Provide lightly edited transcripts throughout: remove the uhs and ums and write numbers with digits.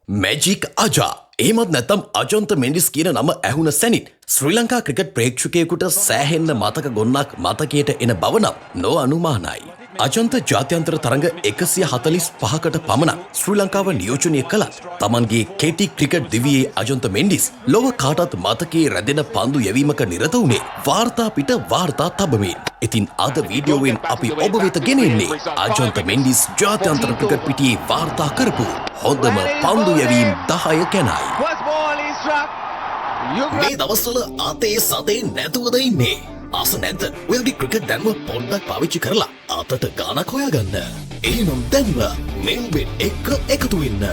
Magic අජා එහෙමත් නැත්තම් අජන්ත මෙන්ඩිස් කියන නම ඇහුන සැනින් ශ්‍රී ලංකා ක්‍රිකට් ප්‍රේක්ෂකයෙකුට සෑහෙන්න මතක ගොන්නක් මතකයට එන බව නම් නො අනුමානයි. අජන්ත ජාත්‍යන්තර තරඟ 145කට පමණක් ශ්‍රී ලංකාව නියෝජනය කළත් තමන්ගේ කෙටි ක්‍රිකට් දිවියේ අජන්ත මෙන්ඩිස් ලොව කාටත් මතකයේ රැඳෙන පන්දු යැවීමක නිරත වුණේ වාර්තා පිට වාර්තා තබමින්. ඉතින් අද වීඩියෝවෙන් අපි ඔබ වෙත ගෙනෙන්නේ අජන්ත මෙන්ඩිස් ජාත්‍යන්තර ක්‍රිකට් පිටියේ වාර්තා කරපු හොඳම පන්දු යැවීම් 10 ගැනයි. මේ දවස්වල අතේ සතේ නැතුවද ඉන්නේ? ආස නැද්ද? ඔයගේ ක්‍රිකට් දැන්ම පොඩ්ඩක් පාවිච්චි කරලා අතට ගානක් හොයාගන්න. එහෙනම් දැන්ම මෙල්බෙන් එක්ක එකතු වෙන්න.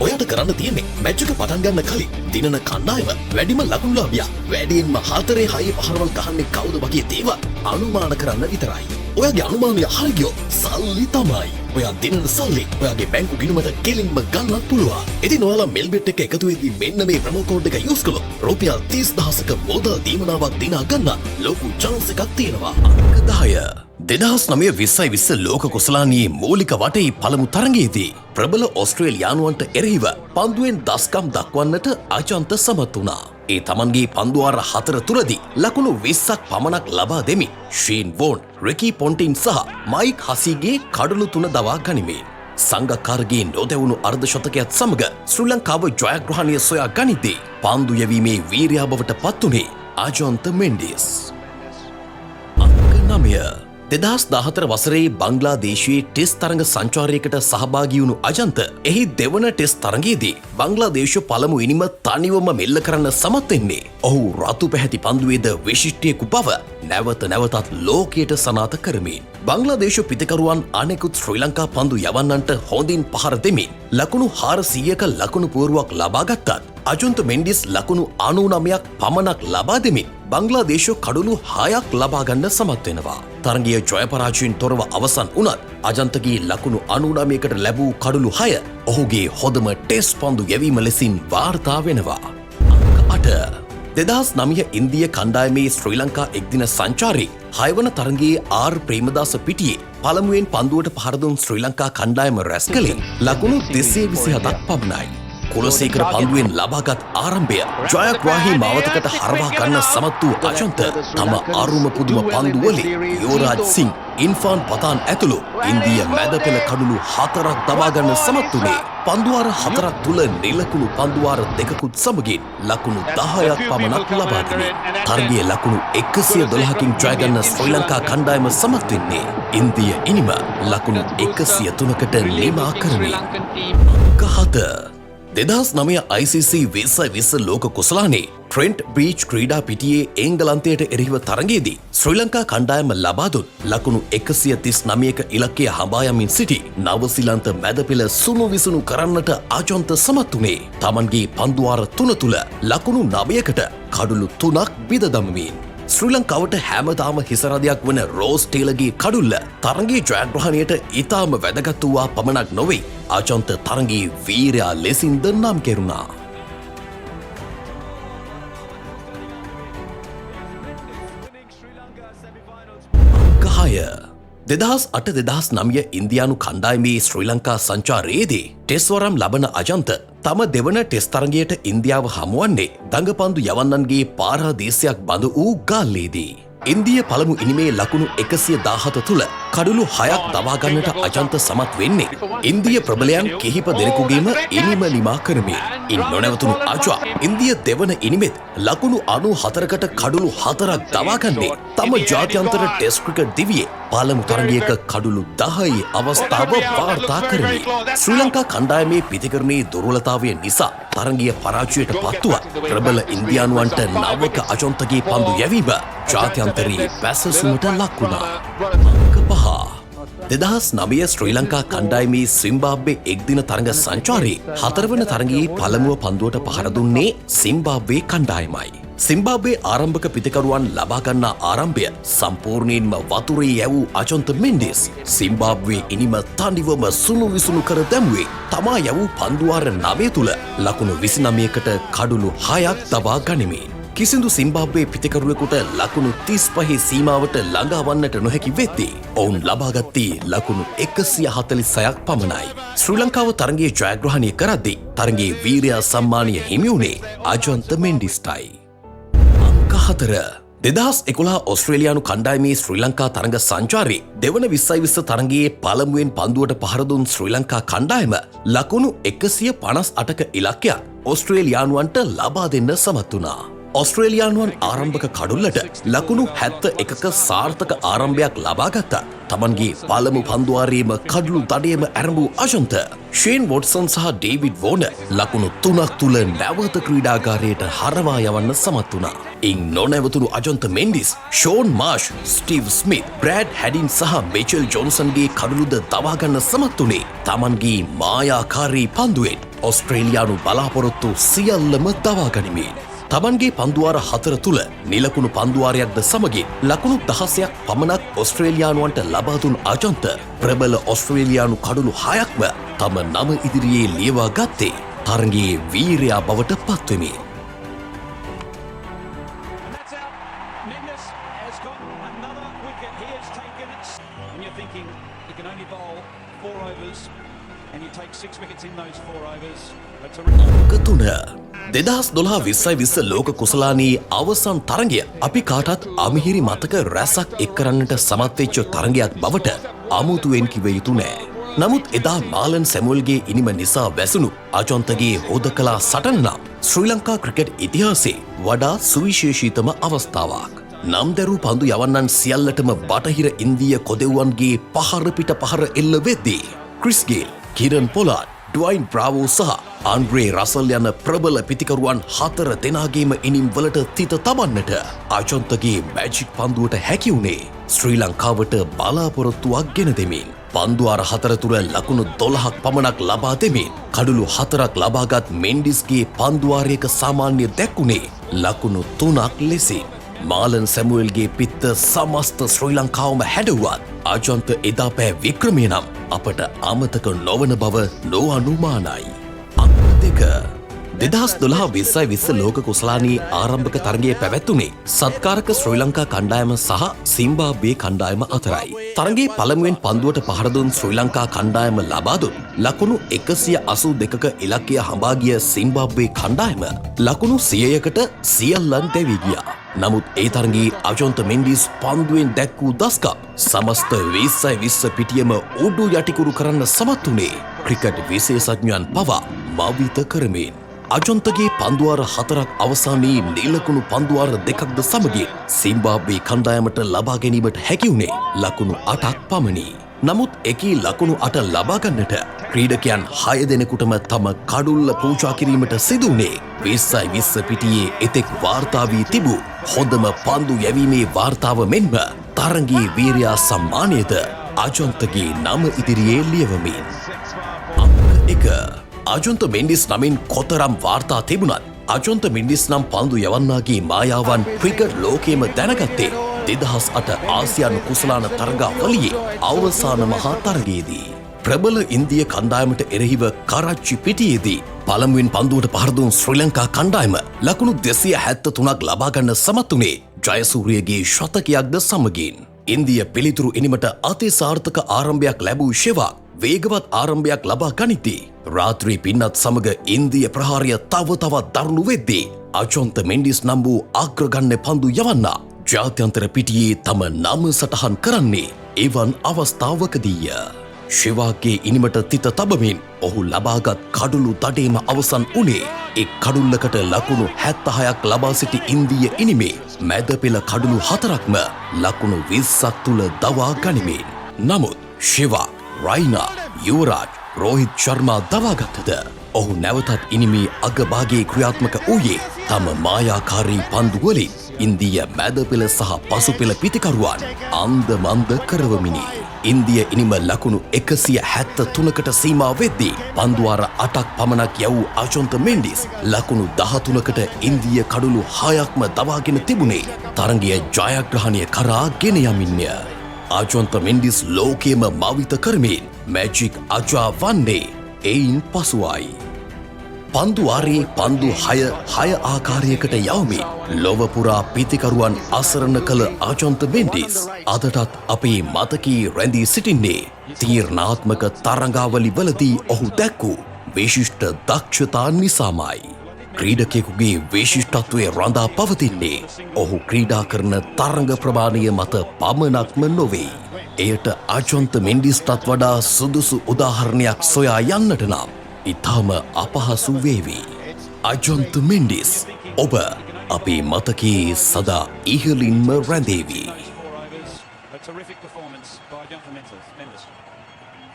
ඔයාට කරන්න තියෙන්නේ මැච් එක පටන් ගන්න කලින් දිනන කණ්ඩායම වැඩිම ලකුණුලාභියා වැඩියෙන්ම 4-6 පහරවල් ගහන්නේ කවුද වගේ දේවල් අනුමාන කරන්න විතරයි. ඔයාගේ අනුමානය හරි ගියොත් සල්ලි තමයි. ඔයා දිනන සල්ලි ඔයාගේ බැංකු ගිණුමට කෙලින්ම ගන්නත් පුළුවන්. ඉතින් ඔයාලා මෙල්බෙට් එක එකතු වෙද්දී මෙන්න මේ ප්‍රොමෝ කෝඩ් එක යූස් කළොත් රුපියල් 30000ක මුදල් දීමනාවක් දිනා ගන්න ලොකු chance එකක් තියෙනවා. අංක 10 2009-2020 ලෝක කුසලානියේ මූලික වටේ පළමු තරඟයේදී ප්‍රබල ඕස්ට්‍රේලියානුවන්ට එරෙහිව පන්දුවෙන් දස්කම් දක්වන්නට අජන්ත සමත් වුණා. ඒ තමන්ගේ පන්දුවාර 4 තුලදී ලකුණු 20ක් පමණක් ලබා දෙමින් ෂීන් වෝන්, රිකි පොන්ටින් සහ මයික් හසීගේ කඩලු 3 දවා ගනිමින් සංගකාරගේ නොදැවුණු අර්ධ ශතකයත් සමග ශ්‍රී ලංකාව ජයග්‍රහණය සොයා ගනිද්දී පන්දු යැවීමේ වීරයා බවට පත්වුණේ අජන්ත මෙන්ඩිස්. අංක 9 2014 වසරේ බංග්ලාදේශයේ ටෙස්ට් තරඟ සංචාරයකට සහභාගී වුණු අජන්ත එහි දෙවන ටෙස්ට් තරඟයේදී බංග්ලාදේශ පළමු ඉනිම තනිවම මෙල්ල කරන්න සමත් වෙන්නේ ඔහු රතු පැහැති පන්දුවේද විශිෂ්ටයෙකු බව නැවත නැවතත් ලෝකයට සනාථ කරමින් බංග්ලාදේශ පිතිකරුවන් අනෙකුත් ශ්‍රී ලංකා පන්දු යවන්නන්ට හොඳින් පහර දෙමින් ලකුණු 400ක ලකුණු පුවරුවක් ලබා ගත්තත් අජන්ත මෙන්ඩිස් ලකුණු 99ක් පමණක් ලබා දෙමින් බංග්ලාදේශ කඩලු 6ක් ලබා ගන්න සමත් වෙනවා. තරගයේ ජය පරාජයෙන් තොරව අවසන් වුණත් අජන්තගේ ලකුණු 99කට ලැබූ කඩලු 6 ඔහුගේ හොඳම ටෙස්ට් පන්දු යැවීම ලෙසින් වාර්තා වෙනවා. අංක 8 2009 ඉන්දිය කණ්ඩායමේ ශ්‍රී ලංකා එක්දින සංචාරයේ 6 වන තරගයේ ආර් ප්‍රේමදාස පිටියේ පළමුවෙන් පන්දුවට පහර දුන් ශ්‍රී ලංකා කණ්ඩායම රැස් කළේ ලකුණු 227ක් පමණයි. කුලසේකර පන්දුවෙන් ලබාගත් ආරම්භය ජයග්‍රාහී මාවතකට හරවා ගන්න සමත් වූ අජන්ත තම අරුම පුදුම පන්දු වලින් යෝරාජ් සිං, ඉන්ෆාන් පතාන් ඇතුළු ඉන්දිය මැද පෙළ කඩලු 4ක් දවා ගන්න සමත් වුණේ පන්දුවාර 4ක් තුල නිලකුණු පන්දුවාර 2කුත් සමගින් ලකුණු 10ක් පමණක් ලබා දෙමින් තරගයේ ලකුණු 112කින් ජය ගන්න ශ්‍රී ලංකා කණ්ඩායම සමත් වෙන්නේ ඉන්දිය ඉනිම ලකුණු 103කට නිමා කරමින්. අංක 7 2009 ICC 2020 ලෝක කුසලානේ ට්‍රෙන්ට් බ්‍රීච් ක්‍රීඩා පිටියේ එංගලන්තයට එරෙහිව තරගයේදී ශ්‍රී ලංකා කණ්ඩායම ලබා දුන් ලකුණු 139ක ඉලක්කය හඹා යමින් සිටි නවසීලන්ත මැද පෙළ සුණු විසුණු කරන්නට අජන්ත සමත් වුණේ තමන්ගේ පන්දුවාර 3 තුල ලකුණු 9කට කඩලු 3ක් බිඳ දමමින්. ශ්‍රී ලංකාවට හැමදාම හිසරදයක් වන රෝස් ටේලගේ කඩුල්ල තරගයේ ජයග්‍රහණයට ඉතාම වැදගත් වූවා පමණක් නොවේ අජන්ත තරගයේ වීරයා ලෙසින්ද නම් කෙරුණා. අංක 6 2008-2009 ඉන්දියානු කණ්ඩායමේ ශ්‍රී ලංකා සංචාරයේදී ටෙස්ට් වරම් ලබන අජන්ත තම දෙවන ටෙස්ට් තරගයට ඉන්දියාව හමුවන්නේ දඟපන්දු යවන්නන්ගේ පාරාදීසයක් බඳු වූ ගාල්ලේදී. ඉන්දිය පළමු ඉනිමේ ලකුණු 117 තුල කඩලු 6ක් දවා ගන්නට අජන්ත සමත් වෙන්නේ ඉන්දිය ප්‍රබලයන් කිහිප දෙනෙකුගේම ඉනිම නිමා කරමින්. ඉන් නොනැවතුණු අජා ඉන්දිය දෙවන ඉනිමෙත් ලකුණු 94කට කඩලු 4ක් දවා ගන්නේ තම ජාත්‍යන්තර ටෙස්ට් ක්‍රිකට් දිවියේ පළමු තරගයක කඩලු 10 අවස්ථාව වාර්තා කරමින්. ශ්‍රී ලංකා කණ්ඩායමේ පිතිකරණයේ දුර්වලතාවය නිසා තරගය පරාජයට පත්වුවත් ප්‍රබල ඉන්දියානුවන්ට නවක අජන්තගේ පන්දු යැවීම ජාත්‍යන්තරයේ පැසසුමට ලක් වුණා. අංක 5 2009 ශ්‍රී ලංකා කණ්ඩායමේ සිම්බාබ්වේ එක්දින තරඟ සංචාරයේ 4 වන තරගයේ පළමුව පන්දුවට පහර දුන්නේ සිම්බාබ්වේ කණ්ඩායමයි. සිම්බාබ්වේ ආරම්භක පිතිකරුවන් ලබා ගන්නා ආරම්භය සම්පූර්ණයෙන්ම වතුරේ යැවූ අජන්ත මෙන්ඩිස් සිම්බාබ්වේ ඉනිම තනිවම සුණු විසුණු කර දැමුවේ තමා යැවූ පන්දුවාර 9 තුල ලකුණු 29කට කඩලු 6ක් දවා ගනිමින්. කිසිදු සිම්බාබ්වේ පිතිකරුවෙකුට ලකුණු 35 සීමාවට ළඟා වන්නට නොහැකි වෙද්දී ඔවුන් ලබාගත්තේ ලකුණු 146ක් පමණයි. ශ්‍රී ලංකාව තරගයේ ජයග්‍රහණය කරද්දී තරගයේ වීරයා සම්මානය හිමි වුණේ අජන්ත මෙන්ඩිස්ටයි. අංක 4 2011 ඔස්ට්‍රේලියානු කණ්ඩායමේ ශ්‍රී ලංකා තරග සංචාරයේ දෙවන 2020 තරගයේ පළමුවෙන් පන්දුවට පහර දුන් ශ්‍රී ලංකා කණ්ඩායම ලකුණු 158ක ඉලක්කයක් ඔස්ට්‍රේලියානුවන්ට ලබා දෙන්න සමත් වුණා. ඔස්ට්‍රේලියානුවන් ආරම්භක කඩුල්ලට ලකුණු 71ක සාර්ථක ආරම්භයක් ලබාගත්ත තමන්ගේ පළමු පන්දුවාරයේම කඩලු දඩයම ඇරඹූ අජන්ත ෂේන් වොට්සන් සහ ඩේවිඩ් වෝනර් ලකුණු 3ක් තුල නැවත ක්‍රීඩාගාරයට හරවා යවන්න සමත් වුණා. ඉන් නොනැවතුණු Ajantha Mendis, Shaun Marsh, Steve Smith, Brad Haddin සහ මේචල් ජොන්සන්ගේ කඩලුද දවා ගන්න සමත් වුණේ තමන්ගේ මායාකාරී පන්දුවෙන් ඔස්ට්‍රේලියානු බලාපොරොත්තු සියල්ලම දවා ගනිමින්. තමන්ගේ පන්දුවාර 4 තුල නිලකුණු පන්දුවාරයක්ද සමගින් ලකුණු 16ක් පමණක් ඔස්ට්‍රේලියානුවන්ට ලබා දුන් අජන්ත ප්‍රබල ඔස්ට්‍රේලියානු කඩලු 6ක්ම තම නම ඉදිරියේ ලියවා ගත්තේ තරගයේ වීරයා බවට පත්වෙමින්. තුන 2012-20 ලෝක කුසලානයේ අවසන් තරගය අපි කාටත් අමිහිරි මතක රැසක් එක් කරන්නට සමත් වෙච්ච තරගයක් බවට අමුතුවෙන් කිව යුතු නෑ. නමුත් එදා මාලන් සැමුවල්ගේ ඉනිම නිසා වැසුණු අජන්තගේ හොදකලා සටන නම් ශ්‍රී ලංකා ක්‍රිකට් ඉතිහාසයේ වඩා සුවිශේෂීතම අවස්ථාවක්. නම් දැරූ පන්දු යවන්නන් සියල්ලටම බටහිර ඉන්දිය කොදෙව්වන්ගේ පහර පිට පහර එල්ල වෙද්දී ක්‍රිස් ගේල්, කිරන් පොලාඩ්, ඩ්වයින් බ්‍රාවෝ සහ ආන්ඩ්‍රේ රසල් යන ප්‍රබල පිතිකරුවන් 4 දෙනාගේම ඉනිම් වලට තිත තබන්නට අජන්තගේ මැජික් පන්දුවට හැකි වුණේ ශ්‍රී ලංකාවට බලාපොරොත්තුවක් ගෙන දෙමින්. පන්දුවාර 4 තුර ලකුණු 12ක් පමණක් ලබා දෙමින් කඩලු 4ක් ලබාගත් මෙන්ඩිස්ගේ පන්දුවාරයක සාමාන්‍ය දැක්ුණේ ලකුණු 3ක් ලෙසින්. මාලන් සැමුවල්ගේ පිත්ත සමස්ත ශ්‍රී ලංකාවම හැඩුවත් අජන්ත එදා පෑ වික්‍රමය නම් අපට අමතක නොවන බව නොඅනුමානයි. අංක 2 2012-20 ලෝක කුසලානයේ ආරම්භක තරගය පැවැත්වුණේ සත්කාරක ශ්‍රී ලංකා කණ්ඩායම සහ සිම්බාබ්වේ කණ්ඩායම අතරයි. තරගයේ පළමුවෙන් පන්දුවට පහර දුන් ශ්‍රී ලංකා කණ්ඩායම ලබා දුන් ලකුණු 182ක ඉලක්කය හඹා ගිය සිම්බාබ්වේ කණ්ඩායම ලකුණු 100කට සියල්ලන් දෙවි ගියා. නමුත් ඒ තරගයේ අජන්ත මෙන්ඩිස් පන්දුවෙන් දැක් වූ දස්කම් සමස්ත 2020 පිටියම උඩු යටිකුරු කරන්න සමත් වුණේ ක්‍රිකට් විශේෂඥයන් පවා මවිත කරමින්. අජන්තගේ පන්දුවාර 4ක් අවසානයේ නිලකුණු පන්දුවාර 2ක්ද සමගින් සිම්බාබ්වේ කණ්ඩායමට ලබා ගැනීමට හැකි වුණේ ලකුණු 8ක් පමණි. නමුත් එකී ලකුණු 8 ලබා ගන්නට ක්‍රීඩකයන් 6 දෙනෙකුටම තම කඩුල්ල පූජා කිරීමට සිදු වුණේ 2020 පිටියේ එතෙක් වාර්තා වී තිබූ හොඳම පන්දු යැවීමේ වාර්තාව මෙන්ම තරගයේ වීරයා සම්මානයද අජන්තගේ නම ඉදිරියේ ලියවමින්. අංක 1 අජන්ත මෙන්ඩිස් නමින් කොතරම් වාර්තා තිබුණත් අජන්ත මෙන්ඩිස් නම් පන්දු යවන්නාගේ මායාවන් ක්‍රිකට් ලෝකයේම දැනගත්තේ 2008 ආසියානු කුසලාන තරගාවලියේ අවසාන මහා තරගයේදී. ප්‍රබල ඉන්දිය කණ්ඩායමට එරෙහිව කරච්චි පිටියේදී පළමුවෙන් පන්දුවට පහර දුන් ශ්‍රී ලංකා කණ්ඩායම ලකුණු 273ක් ලබා ගන්න සමත් වුණේ ජයසූරියගේ ශතකයක්ද සමගින්. ඉන්දිය පිළිතුරු ඉනිමට අතිසාර්ථක ආරම්භයක් ලැබූ ශෙවාග් වේගවත් ආරම්භයක් ලබා ගනිද්දී රාත්‍රී පින්නත් සමග ඉන්දිය ප්‍රහාරය තව තවත් දරුණු වෙද්දී අජන්ත මෙන්ඩිස් නම් වූ අග්‍රගණ්‍ය පන්දු යවන්නා ජාත්‍යන්තර පිටියේ තම නම සටහන් කරන්නේ එවන් අවස්ථාවකදීය. ශෙවාග්ගේ ඉනිමට තිත තබමින් ඔහු ලබාගත් කඩුළු දඩේම අවසන් වුණේ එක් කඩුල්ලකට ලකුණු 76ක් ලබා සිටි ඉන්දිය ඉනිමේ මැද පෙළ කඩුළු 4ක්ම ලකුණු 20ක් තුල දවා ගනිමින්. නමුත් ශෙවාග්, රයිනා, යුවරාජ්, රෝහිත් ශර්මා දවාගත්තද ඔහු නැවතත් ඉනිමේ අගභාගයේ ක්‍රියාත්මක වූයේ තම මායාකාරී පන්දු වලින් ඉන්දිය මැද පෙළ සහ පසු පෙළ පිතිකරුවන් අන්ද මන්ද කරවමිනි. ඉන්දිය ඉනිම ලකුණු 173කට සීමා වෙද්දී පන්දුවාර 8ක් පමණක් යවූ අජන්ත මෙන්ඩිස් ලකුණු 13කට ඉන්දිය කඩුළු 6ක්ම දවාගෙන තිබුණේ තරගය ජයග්‍රහණය කරා ගෙන යමින්ය. අජන්ත මෙන්ඩිස් ලෝකයේම මවිත කරමින් මැජික් අජා වන්නේ එයින් පසුවයි. පන්දු ආරේ පන්දු 6 ආකාරයකට යවමින් ලොව පුරා පිතිකරුවන් අසරණ කළ ආචන්ත මෙන්ඩිස් අදටත් අපේ මතකයේ රැඳී සිටින්නේ තීරණාත්මක තරඟාවලි වලදී ඔහු දැක්වූ විශිෂ්ට දක්ෂතා නිසාමයි. ක්‍රීඩකයෙකුගේ විශිෂ්ටත්වය රඳා පවතින්නේ ඔහු ක්‍රීඩා කරන තරඟ ප්‍රමාණය මත පමණක්ම නොවේ. එයට ආචන්ත මෙන්ඩිස්ටත් වඩා සුදුසු උදාහරණයක් සොයා යන්නට නම් ඉතාම අපහසු වේවි. අජන්ත මෙන්ඩිස් ඔබ අපේ මතකයේ සදා ඉහළින්ම රැඳේවි.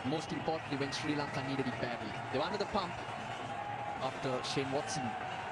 Most importantly, when Sri Lanka needed it badly, they were under the pump after Shane Watson